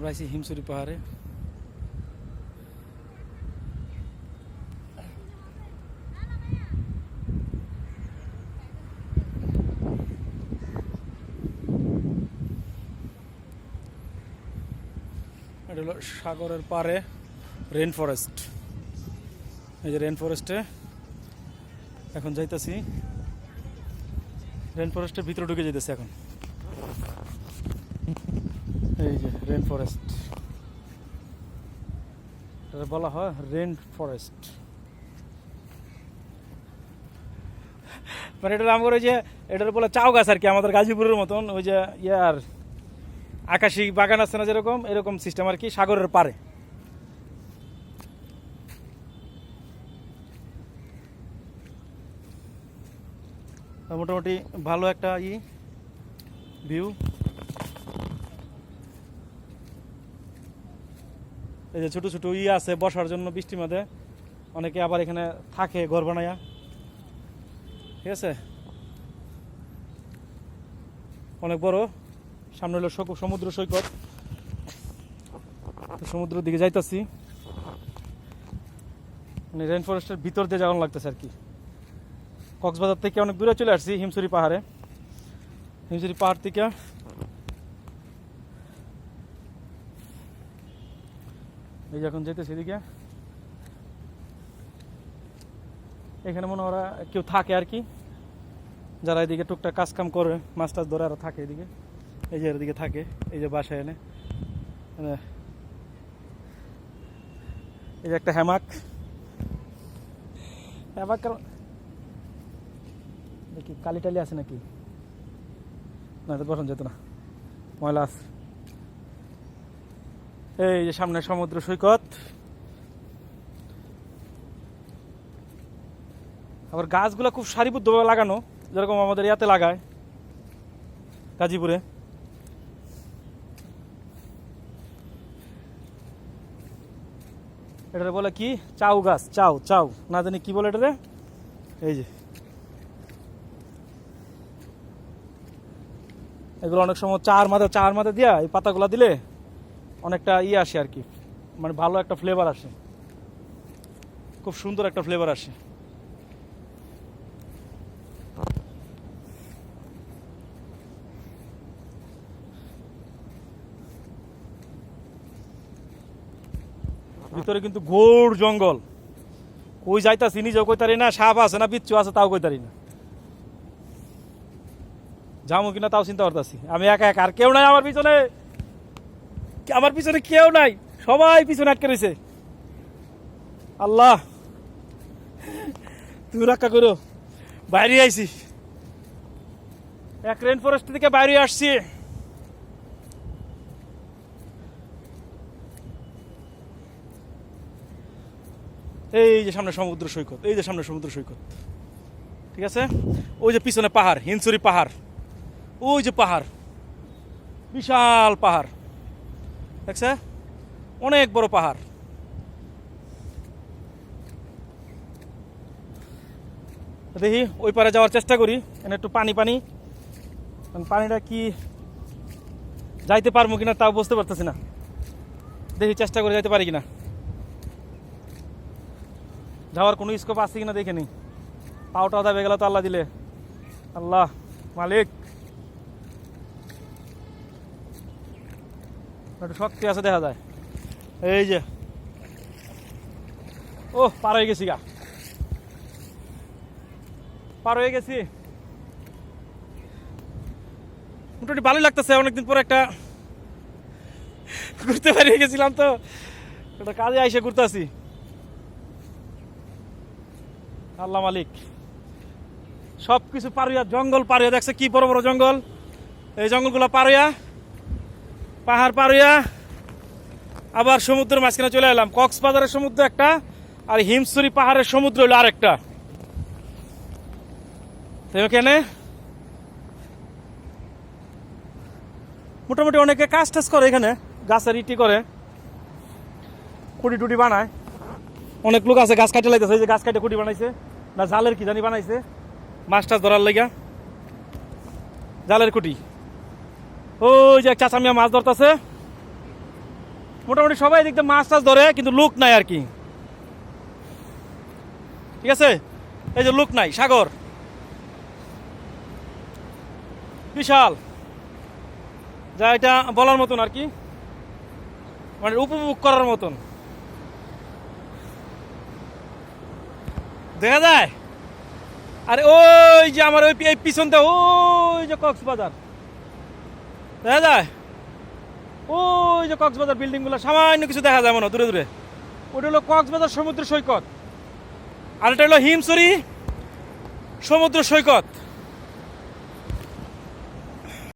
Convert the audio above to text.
আমরা আছি হিমছড়ি পাহাড়ে। এটা হলো সাগরের পাড়ে রেন ফরেস্ট। এই যে রেন ফরেস্টে এখন যাইতেছি, রেন ফরেস্টের ভিতরে ঢুকে যেতেছে এখন। এই যে রেন ফরেস্ট, এটা বলা হয় রেন ফরেস্ট। মানে এটা আমার ওই যে এটার বলে চাও গাছ আর কি, আমাদের গাজীপুরের মতন ওই যে ইয়ার আকাশী বাগান আছে না যেরকম, এরকম সিস্টেম আর কি, সাগরের পাড়ে। মোটামুটি ভালো একটা ভিউ। এই যে ছোট ছোট আছে বসার জন্য বৃষ্টির মধ্যে, অনেকে আবার এখানে থাকে ঘর বানায়া। ঠিক আছে, অনেক বড়। সামনে হলো সমুদ্র সৈকত, সমুদ্রের দিকে যাইতাছি। মানে রেন ফরেস্টের ভিতর দিয়ে যাওয়ানো লাগতেছে আর কি। কক্সবাজার থেকে অনেক দূরে চলে আসছি হিমছড়ি পাহাড়ে। হিমছড়ি পাহাড় থেকে এই যে এখন যেতেছি এদিকে। এখানে মনে ওরা কেউ থাকে আর কি, যারা এদিকে টুকটাক কাজ কাম করে, মাছ টাছ ধরে আর থাকে এদিকে। এই যে এদিকে থাকে, এই যে বাসায় এনে এই যে একটা হ্যামাক দেখি কালি টালি আছে নাকি, না তো বসন যেত না, ময়লা আছে। এই যে সামনে সমুদ্র সৈকত, আবার গাছগুলো খুব সারিবদ্ধভাবে লাগানো, যেরকম আমাদের ইয়াতে লাগায় গাজীপুরে। এটা বলে কি চাউ গাছ, চাউ চাউ না জানি কি বলে এটারে। এই যে এগুলো অনেক সময় চার মাথা দিয়া এই পাতাগুলা দিলে অনেকটা আসে আর কি, মানে ভালো একটা ফ্লেভার আসে, খুব সুন্দর একটা ফ্লেভার আসে। ভিতরে কিন্তু ঘোর জঙ্গল, কই যাইতাছি নিজেও কইতারি না, সাপ আছে না বিচ্ছু আছে তাও কইতারি না, যাবো কিনা তাও চিন্তা করতেছি। আমি একা একা, আর কেউ নাই আমার পিছনে, আমার পিছনে কেউ নাই, সবাই পিছনে আটকে রয়েছে। আল্লাহ তুমি রক্ষা করো। বাইরে আইছি, এক রেন ফরেস্ট থেকে বাইরে আসছি। এই যে সামনে সমুদ্র সৈকত, এই যে সামনে সমুদ্র সৈকত। ঠিক আছে, ওই যে পিছনে পাহাড়, হিমছড়ি পাহাড়, ওই যে পাহাড়, বিশাল পাহাড় দেখছে, অনেক বড় পাহাড়। দেখি ওই পারে যাওয়ার চেষ্টা করি, এখানে একটু পানি পানি, পানিটা কি যাইতে পারবো কিনা তাও বুঝতে পারতেছি না। দেখি চেষ্টা করে যাইতে পারি কিনা, যাওয়ার কোনো স্কোপ আছে কিনা দেখে নি। পাওটা দাবে গেল তো আল্লাহ দিলে, আল্লাহ মালিক একটু শক্তি আছে দেখা যায়। এই যে ও পার হয়ে গেছি, পার হয়ে গেছি। মোটামুটি ভালোই লাগতেছে, অনেকদিন পর একটা ঘুরতে বেরিয়ে গেছিলাম তো, একটা কাজে আইসে ঘুরতে আসি। আল্লাহ মালিক, সবকিছু পারুয়া, জঙ্গল পারুয়া, দেখছে কি বড় বড় জঙ্গল, এই জঙ্গলগুলো পারুয়া, পাহাড় পারুয়া, আবার সমুদ্রের মাঝখানে চলে এলাম। কক্সবাজারের সমুদ্র একটা, আর হিমছড়ি পাহাড়ের সমুদ্র হলো আরেকটা। এখানে মোটামুটি অনেকে কাজ টাজ করে, এখানে গাছের ইটি করে, কুড়ি টুটি বানায়। অনেক লোক আছে গাছ কাটে লাইতেছে, যে গাছ কাটে কুটি বানাইছে না জালের কি জানি বানাইছে, মাছ টাছ ধরার লাগা জালের কুটি। ওই যে এক চাচা মিয়া মাছ ধরতেছে, মোটামুটি সবাই দেখতে মাছ টাছ ধরে, কিন্তু লুক নাই আর কি। ঠিক আছে, এই যে লুক নাই, সাগর বিশাল, যা এটা বলার মতন আর কি, মানে উপভোগ করার মতন দেখা যায়। আরে ওই যে আমার ওই পিছনটা ওই যে কক্সবাজার দেখা যায়, ওই যে কক্সবাজার বিল্ডিং গুলো সামান্য কিছু দেখা যায় মনে হয় দূরে দূরে, ওটা হলো কক্সবাজার সমুদ্র সৈকত, আর এটা হলো হিমছড়ি সমুদ্র সৈকত।